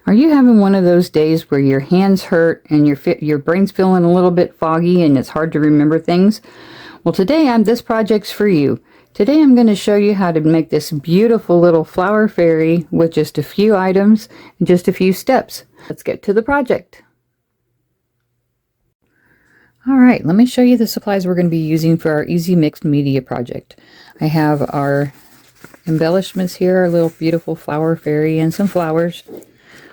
Are you having one of those days where your hands hurt and your brain's feeling a little bit foggy and it's hard to remember things? Well, today this project's for you. Today I'm going to show you how to make this beautiful little flower fairy with just a few items and just a few steps. Let's get to the project. Alright, let me show you the supplies we're going to be using for our easy mixed media project. I have our embellishments here, our little beautiful flower fairy and some flowers.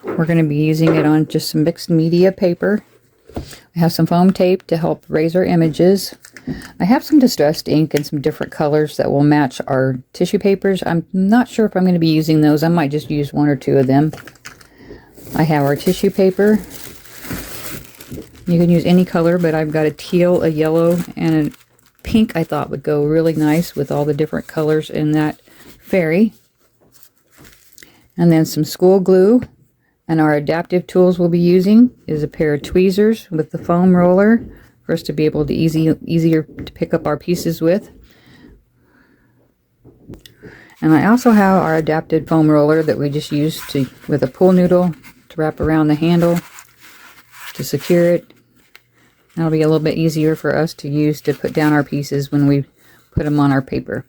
We're going to be using it on just some mixed media paper. I have some foam tape to help raise our images. I have some distressed ink and some different colors that will match our tissue papers. I'm not sure if I'm going to be using those. I might just use one or two of them. I have our tissue paper. You can use any color, but I've got a teal, a yellow, and a pink I thought would go really nice with all the different colors in that fairy. And then some school glue. And our adaptive tools we'll be using is a pair of tweezers with the foam roller for us to be able to easier to pick up our pieces with. And I also have our adapted foam roller that we just used with a pool noodle to wrap around the handle to secure it. That'll be a little bit easier for us to use to put down our pieces when we put them on our paper.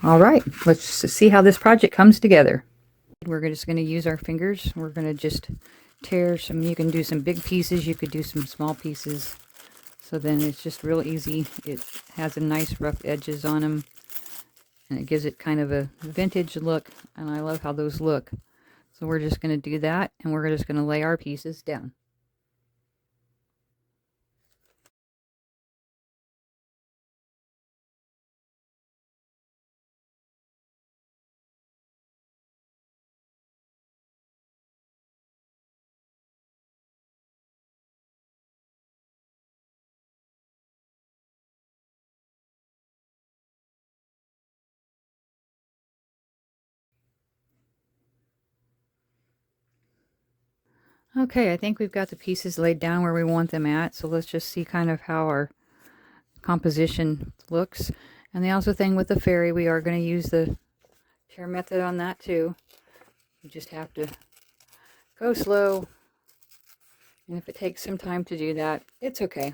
Alright, let's see how this project comes together. We're just going to use our fingers. We're going to just tear some. You can do some big pieces. You could do some small pieces. So then it's just real easy. It has a nice rough edges on them. And it gives it kind of a vintage look. And I love how those look. So we're just going to do that. And we're just going to lay our pieces down. Okay, I think we've got the pieces laid down where we want them at. So let's just see kind of how our composition looks. And the also thing with the fairy, we are going to use the tear method on that too. You just have to go slow. And if it takes some time to do that, it's okay.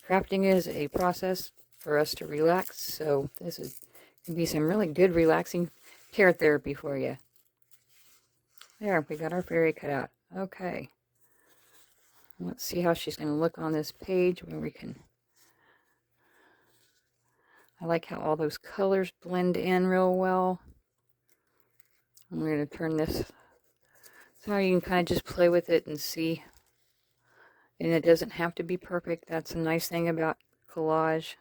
Crafting is a process for us to relax. So this can be some really good relaxing tear therapy for you. There, we got our fairy cut out. Okay. Let's see how she's going to look on this page where we can... I like how all those colors blend in real well. I'm going to turn this so you can kind of just play with it and see. And it doesn't have to be perfect. That's a nice thing about collage.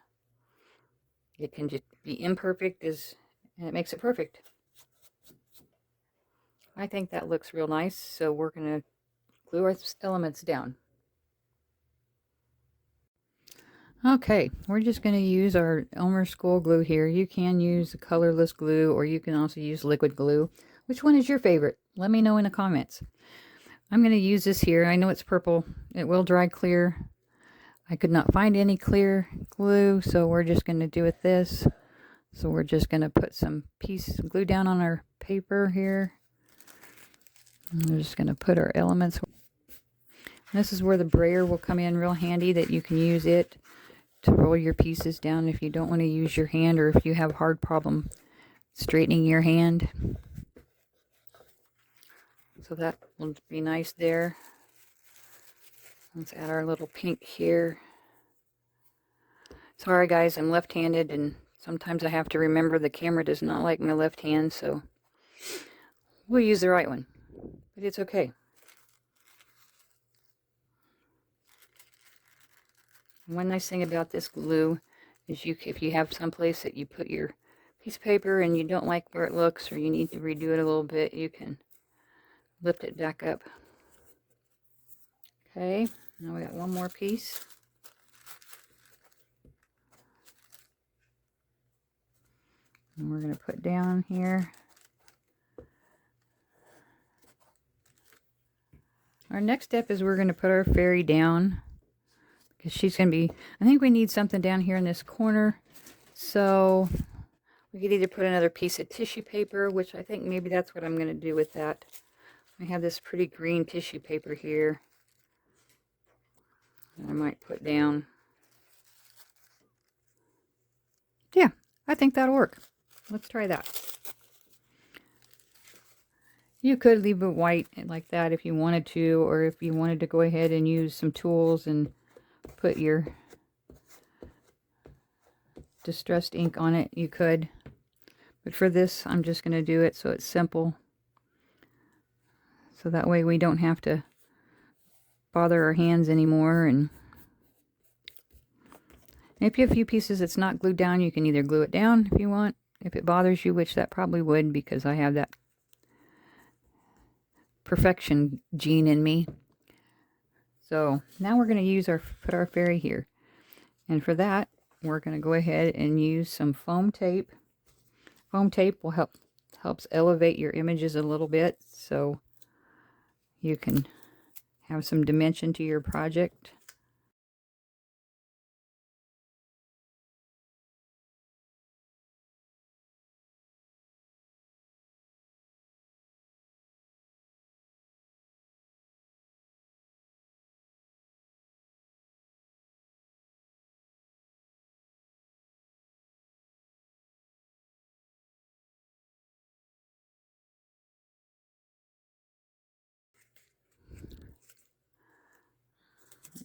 It can just be imperfect and it makes it perfect. I think that looks real nice, so we're going to glue our elements down. Okay, we're just going to use our Elmer School glue here. You can use the colorless glue, or you can also use liquid glue. Which one is your favorite? Let me know in the comments. I'm going to use this here. I know it's purple. It will dry clear. I could not find any clear glue, so we're just going to do it this. So we're just going to put some glue down on our paper here. And we're just going to put our elements. This is where the brayer will come in real handy, that you can use it to roll your pieces down if you don't want to use your hand, or if you have a hard problem straightening your hand. So that will be nice there. Let's add our little pink here. Sorry guys, I'm left-handed and sometimes I have to remember the camera does not like my left hand, so we'll use the right one. But it's okay. One nice thing about this glue is if you have someplace that you put your piece of paper and you don't like where it looks, or you need to redo it a little bit, you can lift it back up. Okay, now we got one more piece. And we're going to put down here. Our next step is we're going to put our fairy down, because she's going to be, I think we need something down here in this corner. So we could either put another piece of tissue paper, which I think maybe that's what I'm going to do with that. I have this pretty green tissue paper here that I might put down. Yeah, I think that'll work. Let's try that. You could leave it white like that if you wanted to, or if you wanted to go ahead and use some tools and put your distressed ink on it, you could. But for this, I'm just going to do it so it's simple. So that way we don't have to bother our hands anymore. And if you have a few pieces that's not glued down, you can either glue it down if you want. If it bothers you, which that probably would, because I have that perfection gene in me. So now we're going to put our fairy here. And for that, we're going to go ahead and use some foam tape. Foam tape will helps elevate your images a little bit, so you can have some dimension to your project.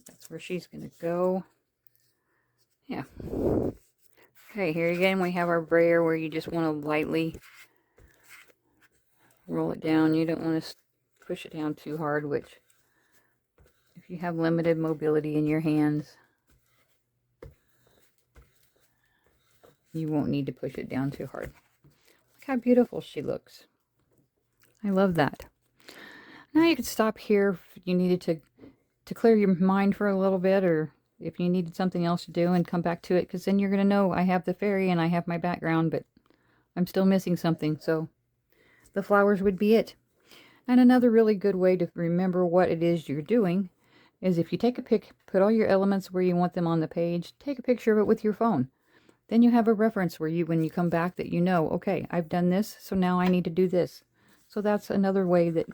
That's where she's going to go. Yeah. Okay, here again we have our brayer where you just want to lightly roll it down. You don't want to push it down too hard, which if you have limited mobility in your hands, you won't need to push it down too hard. Look how beautiful she looks. I love that. Now you could stop here if you needed to clear your mind for a little bit, or if you needed something else to do, and come back to it, because then you're going to know I have the fairy and I have my background, but I'm still missing something, so the flowers would be it. And another really good way to remember what it is you're doing is if you take a put all your elements where you want them on the page, take a picture of it with your phone. Then you have a reference where when you come back, that you know, okay, I've done this, so now I need to do this. So that's another way that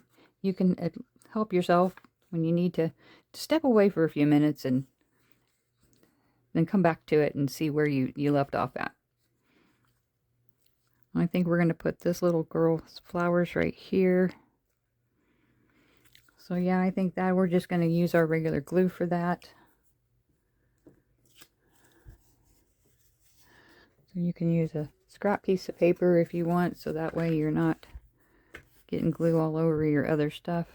you can help yourself when you need to step away for a few minutes and then come back to it and see where you left off at. I think we're going to put this little girl's flowers right here. So yeah, I think that we're just going to use our regular glue for that. So you can use a scrap piece of paper if you want, so that way you're not getting glue all over your other stuff.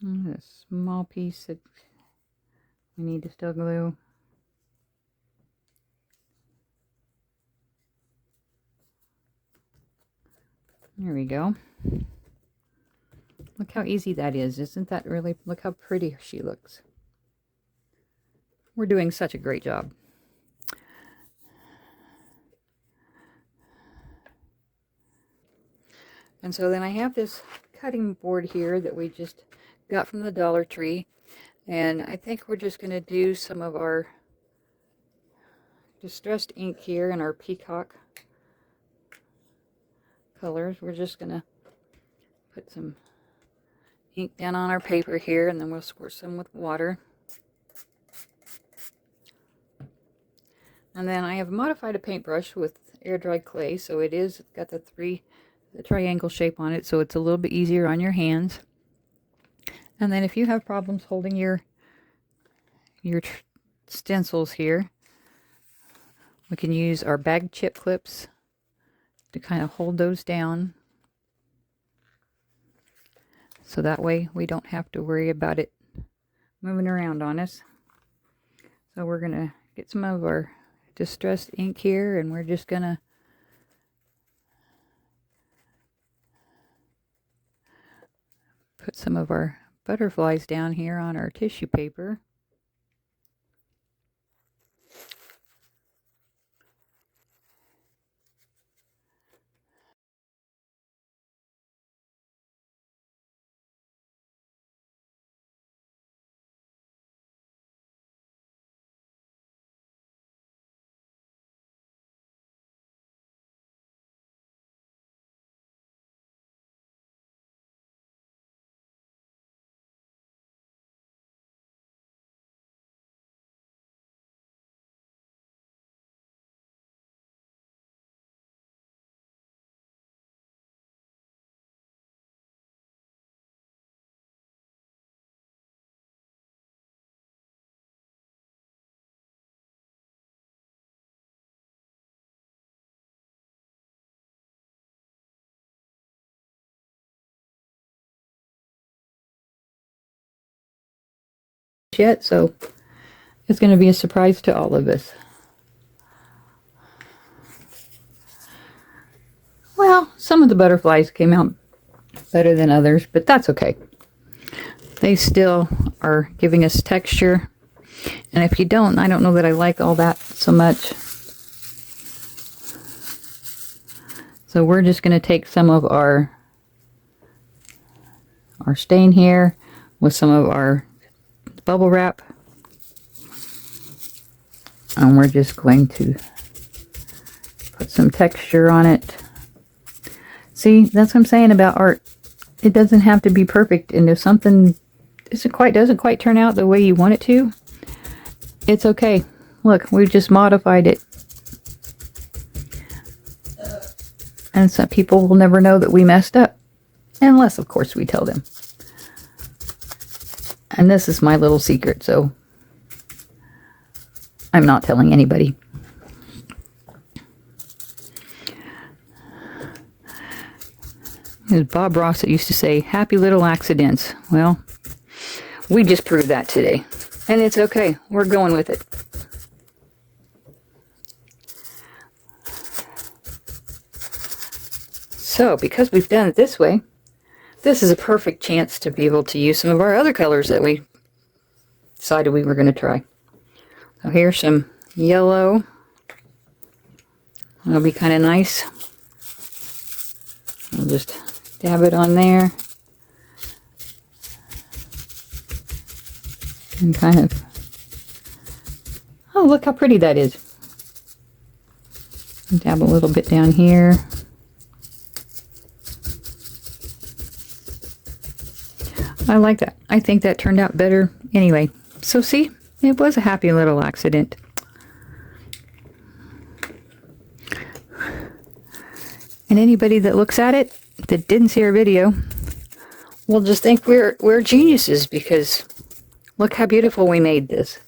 A small piece that we need to still glue. There we go. Look how easy that is. Isn't that really? Look how pretty she looks. We're doing such a great job. And so then I have this cutting board here that we just got from the Dollar Tree. And I think we're just going to do some of our distressed ink here in our peacock colors. We're just going to put some ink down on our paper here, and then we'll squirt some with water. And then I have modified a paintbrush with air dried clay, so it is got the triangle shape on it, so it's a little bit easier on your hands. And then if you have problems holding your stencils here, we can use our bag chip clips to kind of hold those down, so that way we don't have to worry about it moving around on us. So we're gonna get some of our distressed ink here, and we're just gonna put some of our butterflies down here on our tissue paper. yet, so it's going to be a surprise to all of us. Well, some of the butterflies came out better than others, but that's okay. They still are giving us texture. And if you don't, I don't know that I like all that so much. So we're just going to take some of our stain here with some of our bubble wrap. And we're just going to put some texture on it. See, that's what I'm saying about art. It doesn't have to be perfect, and if something doesn't quite turn out the way you want it to, it's okay. Look, we just modified it. And some people will never know that we messed up. Unless, of course, we tell them. And this is my little secret, so I'm not telling anybody. There's Bob Ross that used to say, happy little accidents. Well, we just proved that today. And it's okay. We're going with it. So, because we've done it this way, this is a perfect chance to be able to use some of our other colors that we decided we were going to try. So here's some yellow. That'll be kind of nice. I'll just dab it on there. And kind of, oh, look how pretty that is. Dab a little bit down here. I like that. I think that turned out better anyway. So see, it was a happy little accident. And anybody that looks at it that didn't see our video will just think we're geniuses, because look how beautiful we made this.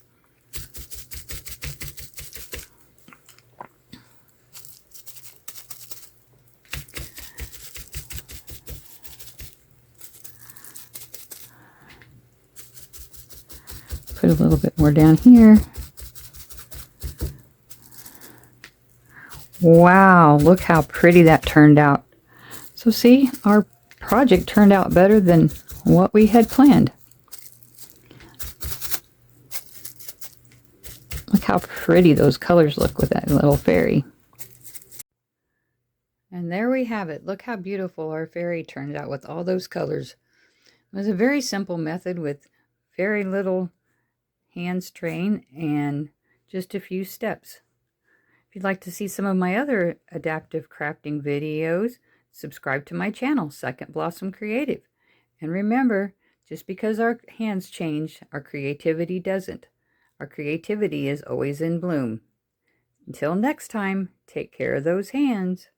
Put a little bit more down here. Wow, look how pretty that turned out. So see, our project turned out better than what we had planned. Look how pretty those colors look with that little fairy. And there we have it. Look how beautiful our fairy turned out with all those colors. It was a very simple method with very little hand strain and just a few steps. If you'd like to see some of my other adaptive crafting videos, subscribe to my channel, Second Blossom Creative. And remember, just because our hands change, our creativity doesn't. Our creativity is always in bloom. Until next time, take care of those hands.